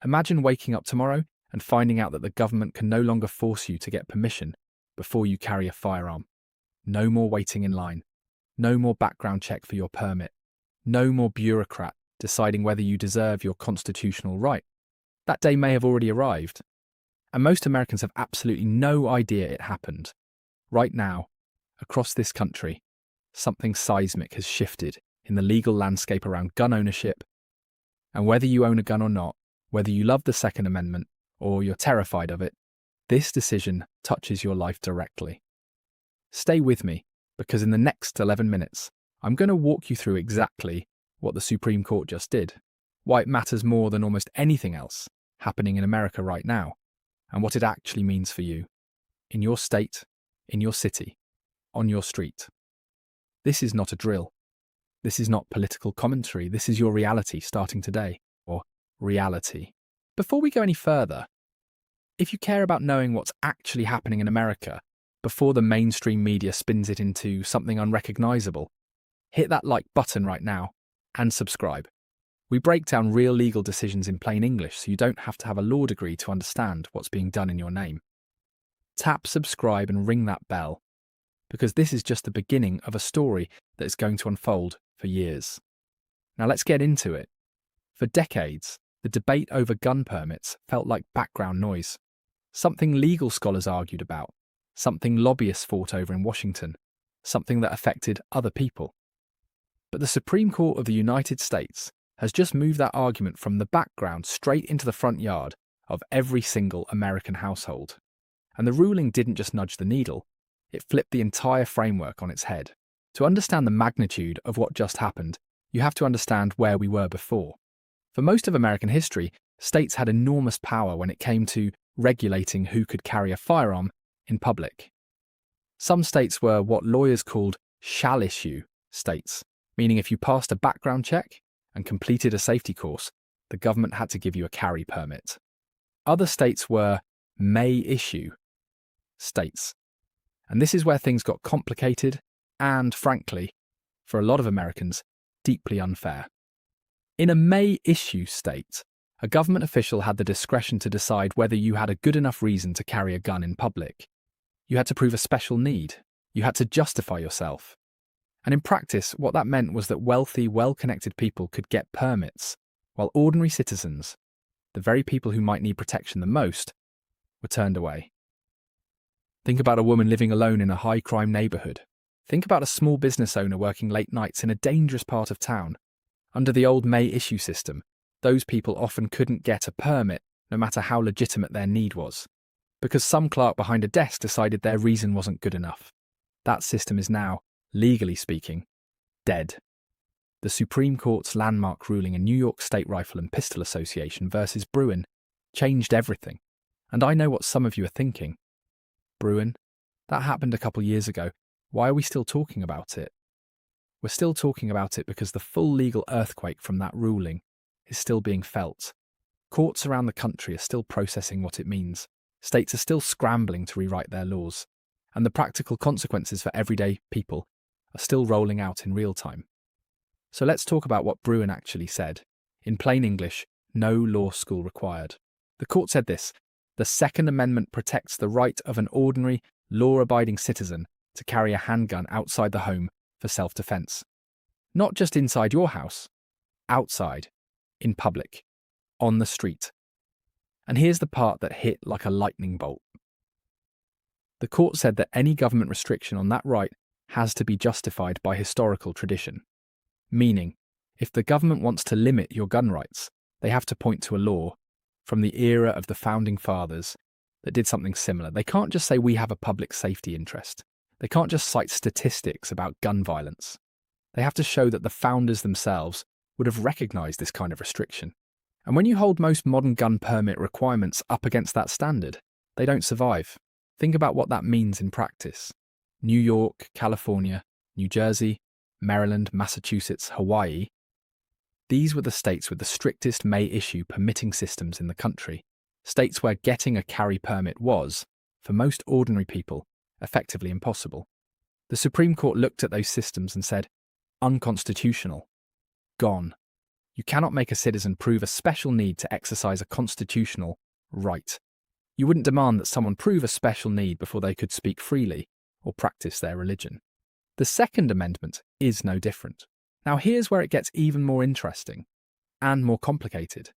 Imagine waking up tomorrow and finding out that the government can no longer force you to get permission before you carry a firearm. No more waiting in line. No more background check for your permit. No more bureaucrat deciding whether you deserve your constitutional right. That day may have already arrived, and most Americans have absolutely no idea it happened. Right now, across this country, something seismic has shifted in the legal landscape around gun ownership, and whether you own a gun or not, whether you love the Second Amendment or you're terrified of it, this decision touches your life directly. Stay with me, because in the next 11 minutes, I'm going to walk you through exactly what the Supreme Court just did, why it matters more than almost anything else happening in America right now, and what it actually means for you, in your state, in your city, on your street. This is not a drill. This is not political commentary. This is your reality starting today, or reality. Before we go any further, if you care about knowing what's actually happening in America before the mainstream media spins it into something unrecognizable, hit that like button right now and subscribe. We break down real legal decisions in plain English so you don't have to have a law degree to understand what's being done in your name. Tap subscribe and ring that bell, because this is just the beginning of a story that is going to unfold for years. Now let's get into it. For decades, the debate over gun permits felt like background noise, something legal scholars argued about, something lobbyists fought over in Washington, something that affected other people. But the Supreme Court of the United States has just moved that argument from the background straight into the front yard of every single American household. And the ruling didn't just nudge the needle, it flipped the entire framework on its head. To understand the magnitude of what just happened, you have to understand where we were before. For most of American history, states had enormous power when it came to regulating who could carry a firearm in public. Some states were what lawyers called shall issue states, meaning if you passed a background check and completed a safety course, the government had to give you a carry permit. Other states were may issue states. And this is where things got complicated and, frankly, for a lot of Americans, deeply unfair. In a may issue state, a government official had the discretion to decide whether you had a good enough reason to carry a gun in public. You had to prove a special need. You had to justify yourself. And in practice, what that meant was that wealthy, well-connected people could get permits, while ordinary citizens, the very people who might need protection the most, were turned away. Think about a woman living alone in a high-crime neighbourhood. Think about a small business owner working late nights in a dangerous part of town. Under the old may issue system, those people often couldn't get a permit, no matter how legitimate their need was, because some clerk behind a desk decided their reason wasn't good enough. That system is now, legally speaking, dead. The Supreme Court's landmark ruling in New York State Rifle and Pistol Association versus Bruin changed everything. And I know what some of you are thinking. Bruin, that happened a couple years ago. Why are we still talking about it? We're still talking about it because the full legal earthquake from that ruling is still being felt. Courts around the country are still processing what it means. States are still scrambling to rewrite their laws. And the practical consequences for everyday people are still rolling out in real time. So let's talk about what Bruin actually said. In plain English, no law school required. The court said this: the Second Amendment protects the right of an ordinary, law-abiding citizen to carry a handgun outside the home for self-defense. Not just inside your house, outside, in public, on the street. And here's the part that hit like a lightning bolt. The court said that any government restriction on that right has to be justified by historical tradition. Meaning, if the government wants to limit your gun rights, they have to point to a law from the era of the Founding Fathers that did something similar. They can't just say we have a public safety interest. They can't just cite statistics about gun violence. They have to show that the founders themselves would have recognised this kind of restriction. And when you hold most modern gun permit requirements up against that standard, they don't survive. Think about what that means in practice. New York, California, New Jersey, Maryland, Massachusetts, Hawaii. These were the states with the strictest may issue permitting systems in the country. States where getting a carry permit was, for most ordinary people, effectively impossible. The Supreme Court looked at those systems and said, unconstitutional. Gone. You cannot make a citizen prove a special need to exercise a constitutional right. You wouldn't demand that someone prove a special need before they could speak freely or practice their religion. The Second Amendment is no different. Now here's where it gets even more interesting and more complicated.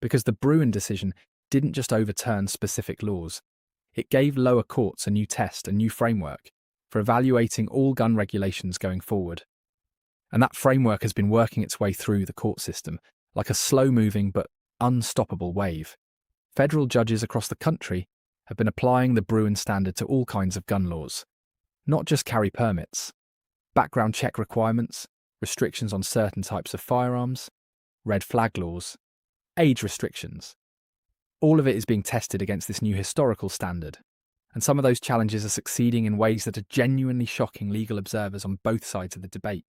Because the Bruin decision didn't just overturn specific laws, it gave lower courts a new test, a new framework for evaluating all gun regulations going forward. And that framework has been working its way through the court system like a slow-moving but unstoppable wave. Federal judges across the country have been applying the Bruin standard to all kinds of gun laws, not just carry permits, background check requirements, restrictions on certain types of firearms, red flag laws, age restrictions. All of it is being tested against this new historical standard, and some of those challenges are succeeding in ways that are genuinely shocking legal observers on both sides of the debate.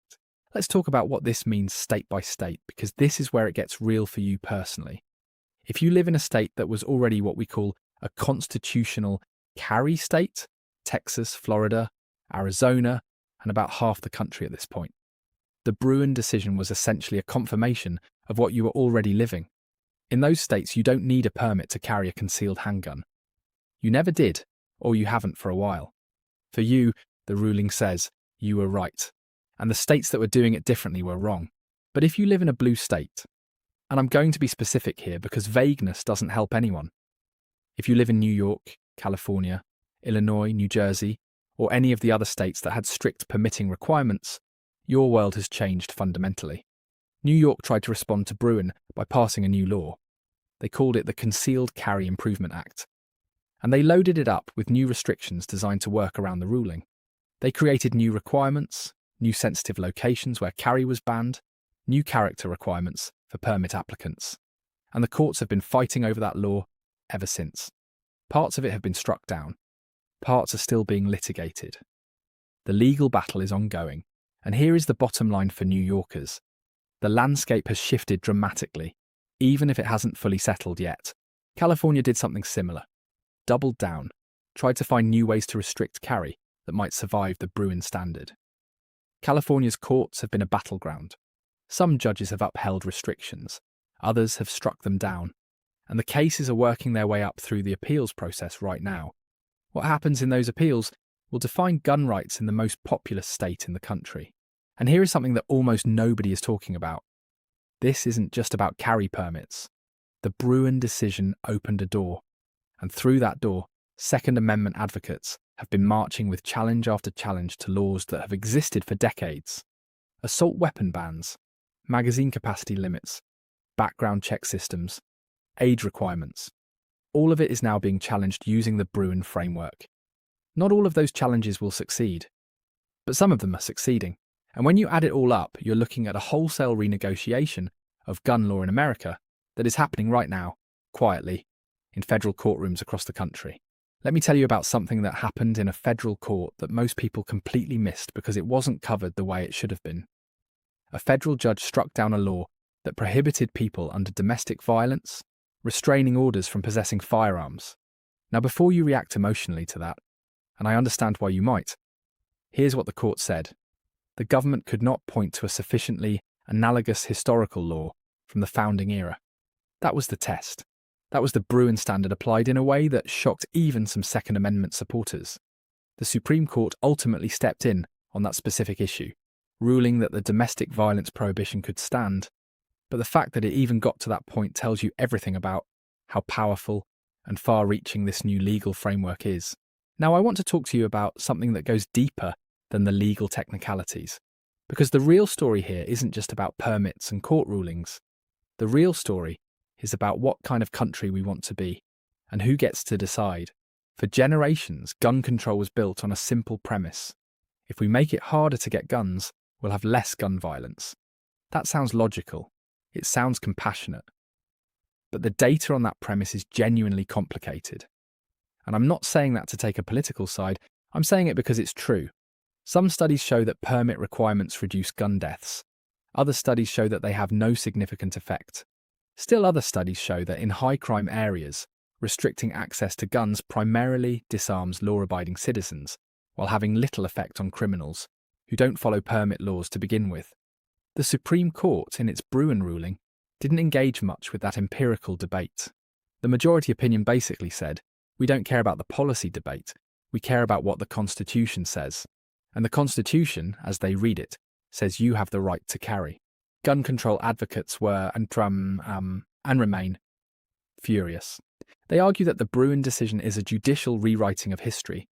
Let's talk about what this means state by state, because this is where it gets real for you personally. If you live in a state that was already what we call a constitutional carry state, Texas, Florida, Arizona, and about half the country at this point, the Bruin decision was essentially a confirmation of what you were already living. In those states, you don't need a permit to carry a concealed handgun. You never did, or you haven't for a while. For you, the ruling says you were right, and the states that were doing it differently were wrong. But if you live in a blue state, and I'm going to be specific here because vagueness doesn't help anyone. If you live in New York, California, Illinois, New Jersey, or any of the other states that had strict permitting requirements, your world has changed fundamentally. New York tried to respond to Bruin by passing a new law. They called it the Concealed Carry Improvement Act. And they loaded it up with new restrictions designed to work around the ruling. They created new requirements, new sensitive locations where carry was banned, new character requirements for permit applicants. And the courts have been fighting over that law ever since. Parts of it have been struck down. Parts are still being litigated. The legal battle is ongoing. And here is the bottom line for New Yorkers. The landscape has shifted dramatically, even if it hasn't fully settled yet. California did something similar. Doubled down, tried to find new ways to restrict carry that might survive the Bruin standard. California's courts have been a battleground. Some judges have upheld restrictions, others have struck them down, and the cases are working their way up through the appeals process right now. What happens in those appeals will define gun rights in the most populous state in the country. And here is something that almost nobody is talking about. This isn't just about carry permits. The Bruin decision opened a door, and through that door, Second Amendment advocates have been marching with challenge after challenge to laws that have existed for decades. Assault weapon bans, magazine capacity limits, background check systems, age requirements. All of it is now being challenged using the Bruin framework. Not all of those challenges will succeed, but some of them are succeeding. And when you add it all up, you're looking at a wholesale renegotiation of gun law in America that is happening right now, quietly, in federal courtrooms across the country. Let me tell you about something that happened in a federal court that most people completely missed because it wasn't covered the way it should have been. A federal judge struck down a law that prohibited people under domestic violence, restraining orders from possessing firearms. Now, before you react emotionally to that, and I understand why you might, here's what the court said. The government could not point to a sufficiently analogous historical law from the founding era. That was the test. That was the Bruin standard applied in a way that shocked even some Second Amendment supporters. The Supreme Court ultimately stepped in on that specific issue, ruling that the domestic violence prohibition could stand. But the fact that it even got to that point tells you everything about how powerful and far-reaching this new legal framework is. Now, I want to talk to you about something that goes deeper than the legal technicalities, because the real story here isn't just about permits and court rulings. The real story is about what kind of country we want to be and who gets to decide. For generations, gun control was built on a simple premise. If we make it harder to get guns, we'll have less gun violence. That sounds logical. It sounds compassionate. But the data on that premise is genuinely complicated. And I'm not saying that to take a political side, I'm saying it because it's true. Some studies show that permit requirements reduce gun deaths. Other studies show that they have no significant effect. Still other studies show that in high-crime areas, restricting access to guns primarily disarms law-abiding citizens, while having little effect on criminals who don't follow permit laws to begin with. The Supreme Court, in its Bruin ruling, didn't engage much with that empirical debate. The majority opinion basically said, we don't care about the policy debate, we care about what the Constitution says. And the Constitution, as they read it, says you have the right to carry. Gun control advocates were, and remain, furious. They argue that the Bruin decision is a judicial rewriting of history,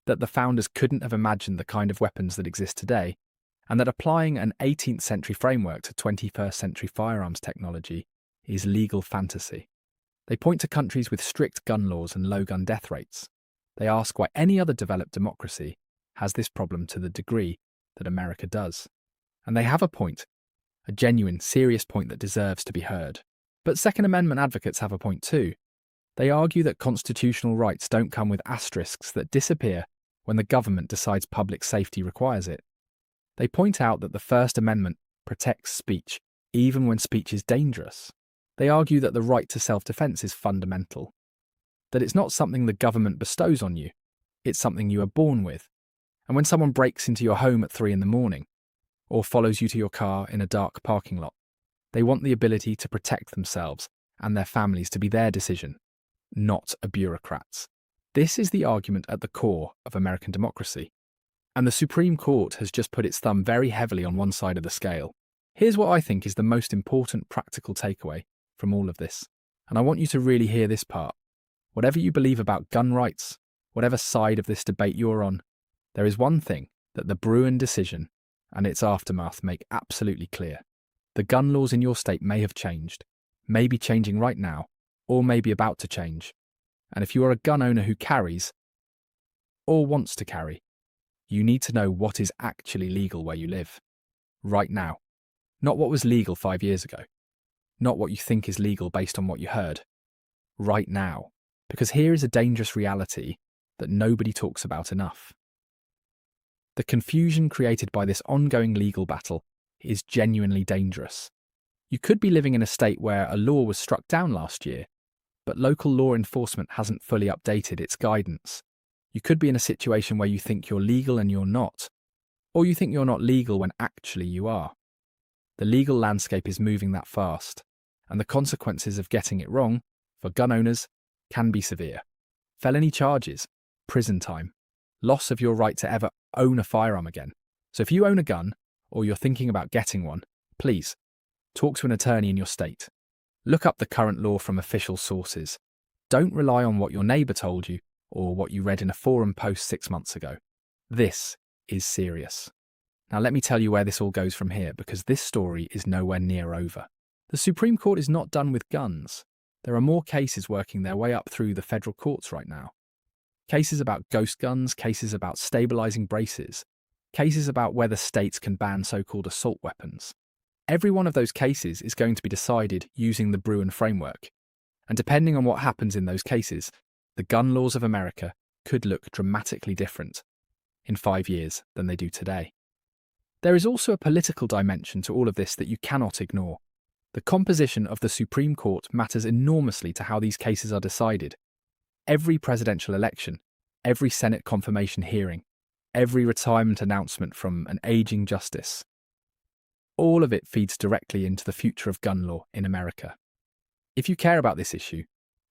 that the founders couldn't have imagined the kind of weapons that exist today, and that applying an 18th century framework to 21st century firearms technology is legal fantasy. They point to countries with strict gun laws and low gun death rates. They ask why any other developed democracy has this problem to the degree that America does. And they have a point, a genuine, serious point that deserves to be heard. But Second Amendment advocates have a point too. They argue that constitutional rights don't come with asterisks that disappear when the government decides public safety requires it. They point out that the First Amendment protects speech, even when speech is dangerous. They argue that the right to self-defense is fundamental, that it's not something the government bestows on you, it's something you are born with. And when someone breaks into your home at 3 a.m, or follows you to your car in a dark parking lot, they want the ability to protect themselves and their families to be their decision, not a bureaucrat's. This is the argument at the core of American democracy. And the Supreme Court has just put its thumb very heavily on one side of the scale. Here's what I think is the most important practical takeaway from all of this. And I want you to really hear this part. Whatever you believe about gun rights, whatever side of this debate you're on, there is one thing that the Bruin decision and its aftermath make absolutely clear. The gun laws in your state may have changed, may be changing right now, or may be about to change. And if you are a gun owner who carries, or wants to carry, you need to know what is actually legal where you live, right now. Not what was legal 5 years ago. Not what you think is legal based on what you heard. Right now. Because here is a dangerous reality that nobody talks about enough. The confusion created by this ongoing legal battle is genuinely dangerous. You could be living in a state where a law was struck down last year, but local law enforcement hasn't fully updated its guidance. You could be in a situation where you think you're legal and you're not, or you think you're not legal when actually you are. The legal landscape is moving that fast, and the consequences of getting it wrong, for gun owners, can be severe. Felony charges, prison time, loss of your right to ever own a firearm again. So if you own a gun, or you're thinking about getting one, please, talk to an attorney in your state. Look up the current law from official sources. Don't rely on what your neighbour told you, or what you read in a forum post 6 months ago. This is serious. Now let me tell you where this all goes from here, because this story is nowhere near over. The Supreme Court is not done with guns. There are more cases working their way up through the federal courts right now. Cases about ghost guns, cases about stabilising braces, cases about whether states can ban so-called assault weapons. Every one of those cases is going to be decided using the Bruin framework. And depending on what happens in those cases, the gun laws of America could look dramatically different in 5 years than they do today. There is also a political dimension to all of this that you cannot ignore. The composition of the Supreme Court matters enormously to how these cases are decided. Every presidential election, every Senate confirmation hearing, every retirement announcement from an aging justice, all of it feeds directly into the future of gun law in America. If you care about this issue,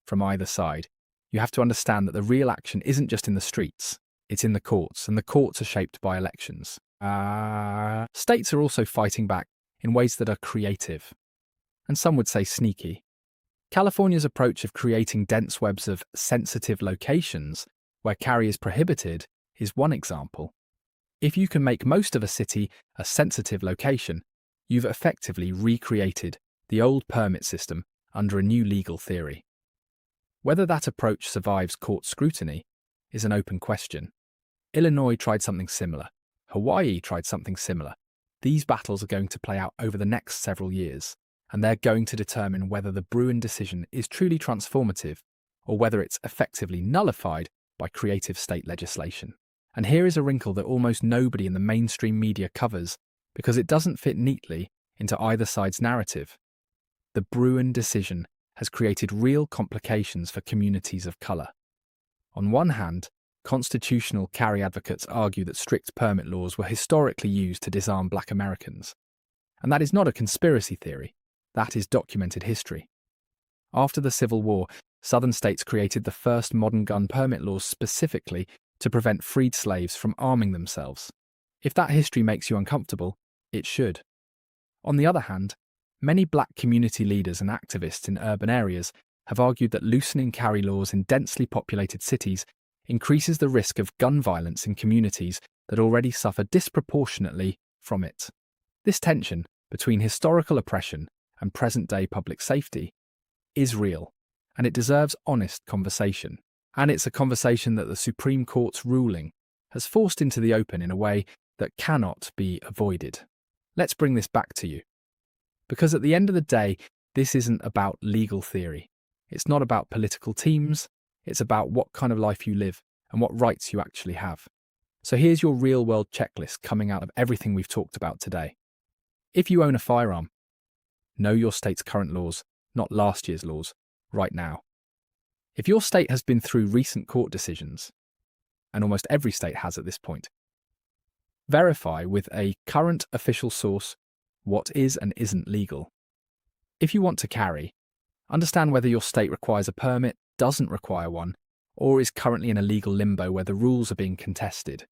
from either side, you have to understand that the real action isn't just in the streets, it's in the courts, and the courts are shaped by elections. States are also fighting back in ways that are creative, and some would say sneaky. California's approach of creating dense webs of sensitive locations where carry is prohibited is one example. If you can make most of a city a sensitive location, you've effectively recreated the old permit system under a new legal theory. Whether that approach survives court scrutiny is an open question. Illinois tried something similar. Hawaii tried something similar. These battles are going to play out over the next several years, and they're going to determine whether the Bruin decision is truly transformative or whether it's effectively nullified by creative state legislation. And here is a wrinkle that almost nobody in the mainstream media covers because it doesn't fit neatly into either side's narrative. The Bruin decision has created real complications for communities of colour. On one hand, constitutional carry advocates argue that strict permit laws were historically used to disarm black Americans. And that is not a conspiracy theory. That is documented history. After the Civil War, Southern states created the first modern gun permit laws specifically to prevent freed slaves from arming themselves. If that history makes you uncomfortable, it should. On the other hand, many black community leaders and activists in urban areas have argued that loosening carry laws in densely populated cities increases the risk of gun violence in communities that already suffer disproportionately from it. This tension between historical oppression and present-day public safety is real, and it deserves honest conversation. And it's a conversation that the Supreme Court's ruling has forced into the open in a way that cannot be avoided. Let's bring this back to you. Because at the end of the day, this isn't about legal theory. It's not about political teams. It's about what kind of life you live and what rights you actually have. So here's your real-world checklist coming out of everything we've talked about today. If you own a firearm, know your state's current laws, not last year's laws, right now. If your state has been through recent court decisions, and almost every state has at this point, verify with a current official source what is and isn't legal. If you want to carry, understand whether your state requires a permit, doesn't require one, or is currently in a legal limbo where the rules are being contested.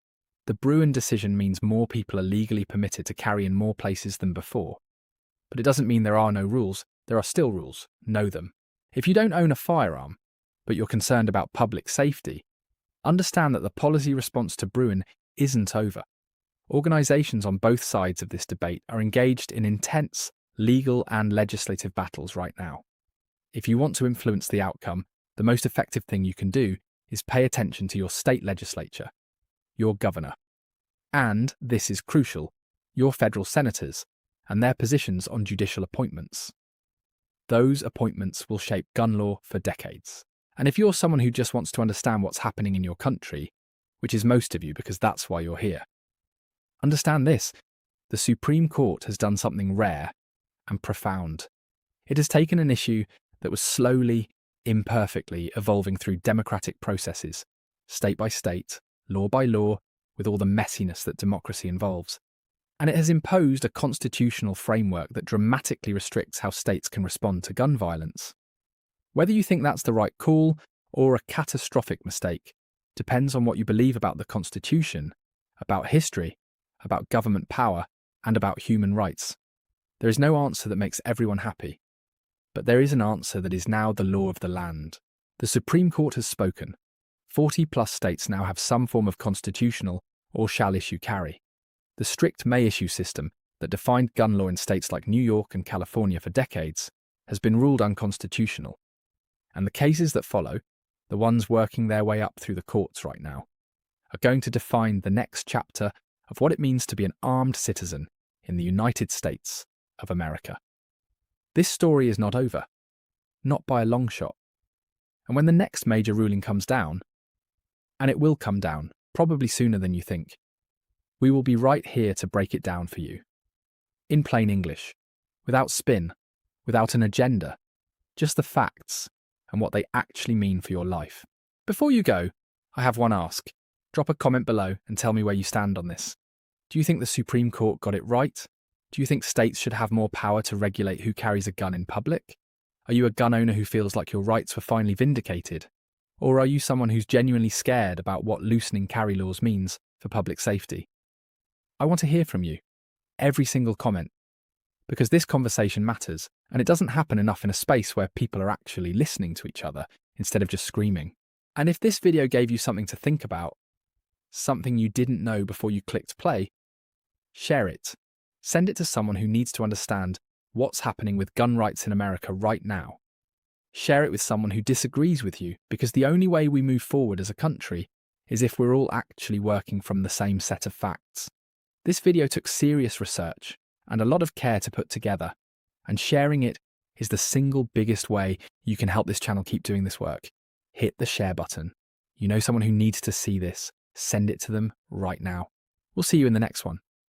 The Bruin decision means more people are legally permitted to carry in more places than before. But it doesn't mean there are no rules. There are still rules. Know them. If you don't own a firearm, but you're concerned about public safety, understand that the policy response to Bruin isn't over. Organisations on both sides of this debate are engaged in intense legal and legislative battles right now. If you want to influence the outcome, the most effective thing you can do is pay attention to your state legislature, your governor, and, this is crucial, your federal senators and their positions on judicial appointments. Those appointments will shape gun law for decades. And if you're someone who just wants to understand what's happening in your country, which is most of you because that's why you're here, understand this: the Supreme Court has done something rare and profound. It has taken an issue that was slowly, imperfectly evolving through democratic processes, state by state, law by law, with all the messiness that democracy involves, and it has imposed a constitutional framework that dramatically restricts how states can respond to gun violence. Whether you think that's the right call or a catastrophic mistake depends on what you believe about the Constitution, about history, about government power, and about human rights. There is no answer that makes everyone happy, but there is an answer that is now the law of the land. The Supreme Court has spoken. 40-plus states now have some form of constitutional or shall issue carry. The strict may issue system that defined gun law in states like New York and California for decades has been ruled unconstitutional. And the cases that follow, the ones working their way up through the courts right now, are going to define the next chapter of what it means to be an armed citizen in the United States of America. This story is not over, not by a long shot. And when the next major ruling comes down, and it will come down, probably sooner than you think, we will be right here to break it down for you. In plain English, without spin, without an agenda, just the facts and what they actually mean for your life. Before you go, I have one ask. Drop a comment below and tell me where you stand on this. Do you think the Supreme Court got it right? Do you think states should have more power to regulate who carries a gun in public? Are you a gun owner who feels like your rights were finally vindicated? Or are you someone who's genuinely scared about what loosening carry laws means for public safety? I want to hear from you, every single comment, because this conversation matters, and it doesn't happen enough in a space where people are actually listening to each other instead of just screaming. And if this video gave you something to think about, something you didn't know before you clicked play, share it. Send it to someone who needs to understand what's happening with gun rights in America right now. Share it with someone who disagrees with you, because the only way we move forward as a country is if we're all actually working from the same set of facts. This video took serious research and a lot of care to put together, and sharing it is the single biggest way you can help this channel keep doing this work. Hit the share button. You know someone who needs to see this. Send it to them right now. We'll see you in the next one.